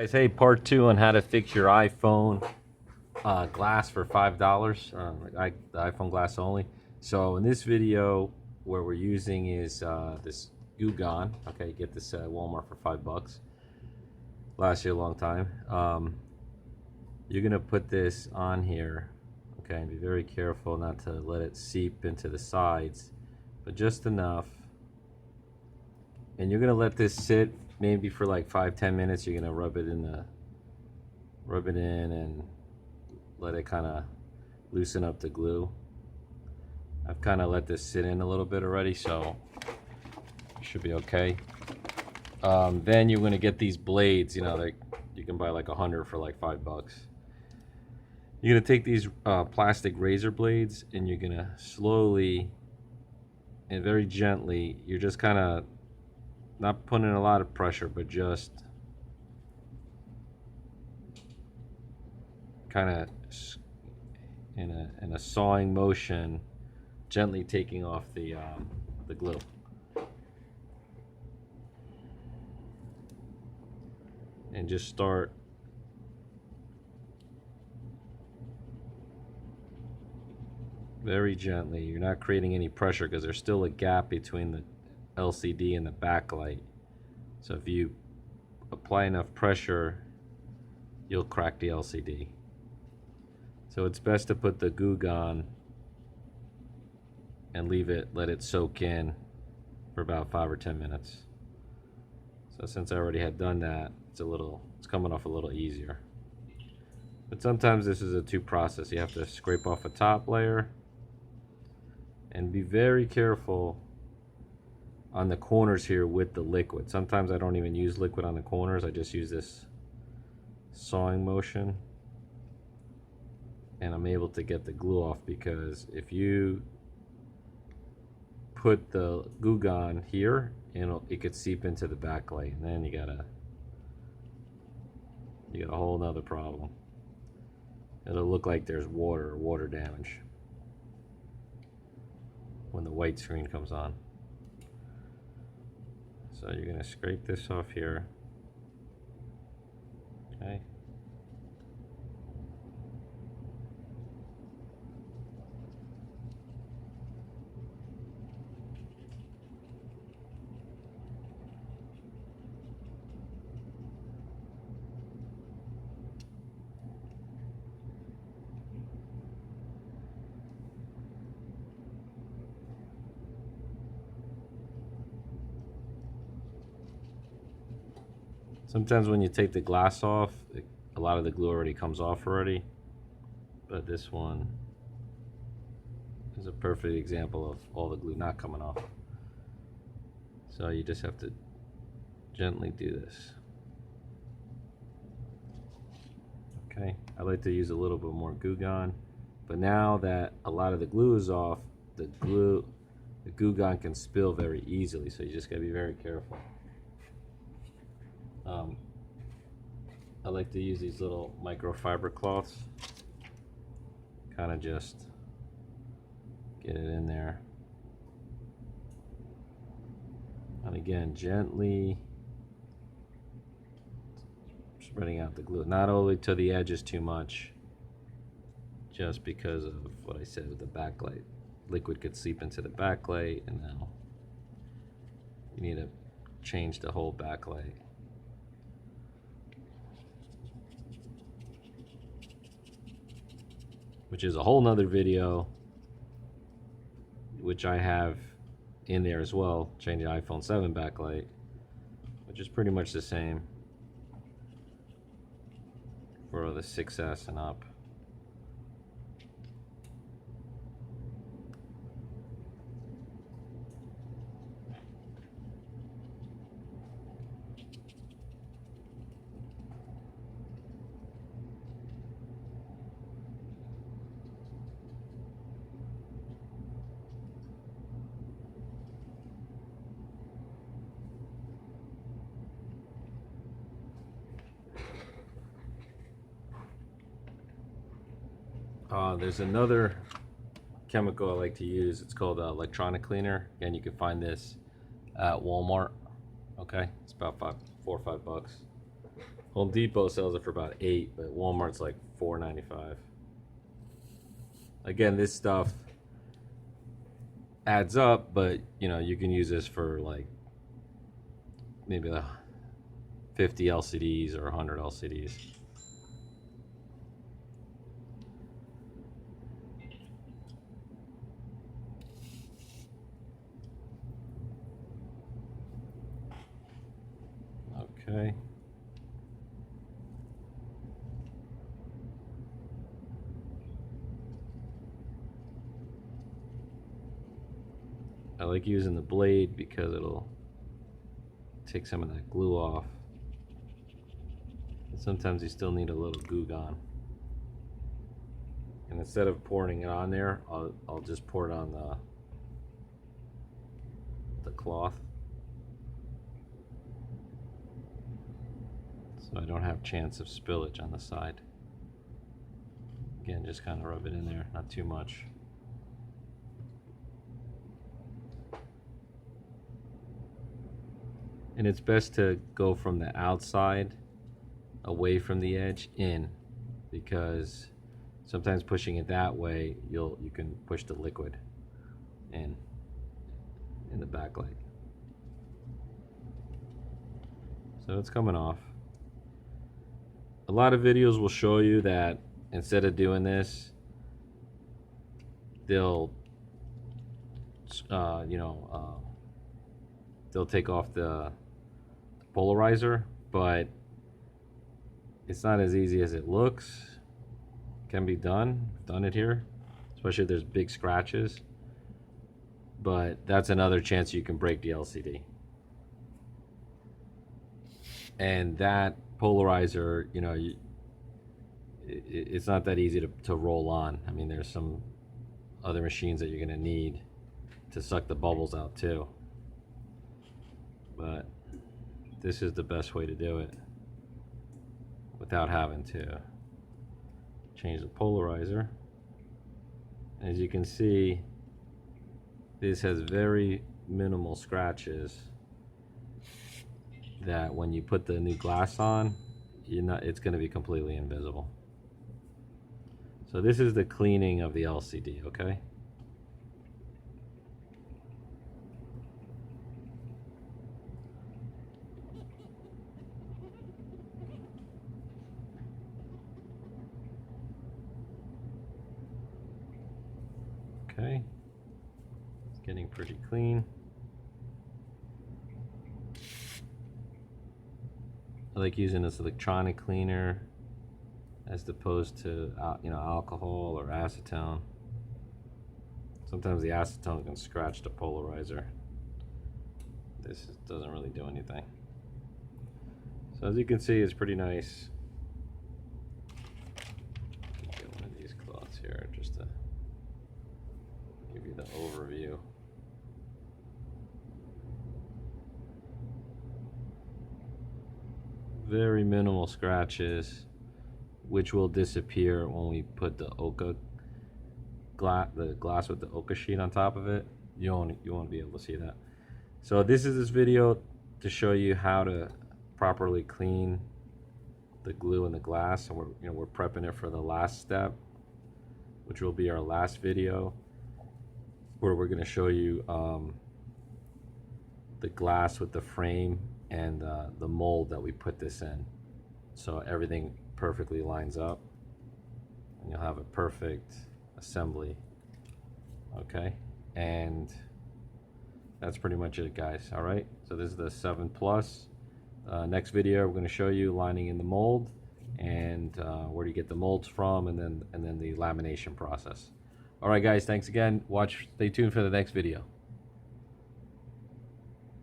Guys, hey, part two on how to fix your iPhone glass for $5. The iPhone glass only. So in this video, what we're using is this Goo Gone. Okay, get this at Walmart for $5. Lasts you a long time. You're gonna put this on here. Okay, and be very careful not to let it seep into the sides, but just enough. And you're gonna let this sit maybe for like 5-10 minutes. You're gonna rub it in and let it kind of loosen up the glue. I've kind of let this sit in a little bit already, so it should be okay. Then you're gonna get these blades. You know, you can buy like 100 for like $5. You're gonna take these plastic razor blades, and you're gonna slowly and very gently, you're just kind of not putting a lot of pressure, but just kind of in a sawing motion, gently taking off the glue. And just start very gently. You're not creating any pressure because there's still a gap between the LCD and the backlight. So if you apply enough pressure, you'll crack the LCD. So it's best to put the Goo Gone and let it soak in for about 5 or 10 minutes. So since I already had done that, it's coming off a little easier. But sometimes this is a two process. You have to scrape off a top layer and be very careful on the corners here with the liquid. Sometimes I don't even use liquid on the corners. I just use this sawing motion, and I'm able to get the glue off, because if you put the Goo Gone here, it could seep into the backlight, and then you got a whole nother problem. It'll look like there's water damage when the white screen comes on. So you're gonna scrape this off here. Okay. Sometimes when you take the glass off, a lot of the glue already comes off already. But this one is a perfect example of all the glue not coming off. So you just have to gently do this. Okay, I like to use a little bit more Goo Gone, but now that a lot of the glue is off, the Goo Gone can spill very easily, so you just gotta be very careful. I like to use these little microfiber cloths, kind of just get it in there, and again gently spreading out the glue, not all the way to the edges too much, just because of what I said with the backlight. Liquid could seep into the backlight, and now you need to change the whole backlight. Which is a whole nother video, which I have in there as well, changing the iPhone 7 backlight, which is pretty much the same for the 6S and up. There's another chemical I like to use. It's called electronic cleaner. Again, you can find this at Walmart. Okay, it's about $4 or $5. Home Depot sells it for about $8, but Walmart's like $4.95. Again, this stuff adds up, but you know, you can use this for like maybe 50 LCDs or 100 LCDs. Okay. I like using the blade because it'll take some of that glue off. And sometimes you still need a little Goo Gone. And instead of pouring it on there, I'll just pour it on the cloth, so I don't have chance of spillage on the side. Again, just kind of rub it in there, not too much. And it's best to go from the outside, away from the edge, in, because sometimes pushing it that way, you can push the liquid in the backlight. So it's coming off. A lot of videos will show you that instead of doing this, they'll they'll take off the polarizer, but it's not as easy as it looks. Can be done. I've done it here, especially if there's big scratches, but that's another chance you can break the LCD. And that polarizer, you know, it's not that easy to roll on. I mean, there's some other machines that you're going to need to suck the bubbles out too, but this is the best way to do it without having to change the polarizer. As you can see, this has very minimal scratches that when you put the new glass on, it's going to be completely invisible. So this is the cleaning of the LCD, okay? Okay, it's getting pretty clean. I like using this electronic cleaner as opposed to alcohol or acetone. Sometimes the acetone can scratch the polarizer. This doesn't really do anything. So as you can see, it's pretty nice. Get one of these cloths here just to give you the overview. Very minimal scratches, which will disappear when we put the Oka glass with the Oka sheet on top of it. You won't be able to see that. So this is this video to show you how to properly clean the glue and the glass, and we're prepping it for the last step, which will be our last video, where we're going to show you the glass with the frame and the mold that we put this in, so everything perfectly lines up and you'll have a perfect assembly. Okay, and that's pretty much it, guys. All right, so this is the 7 Plus. Next video we're going to show you lining in the mold and where do you get the molds from, and then the lamination process. All right guys, thanks again. Stay tuned for the next video.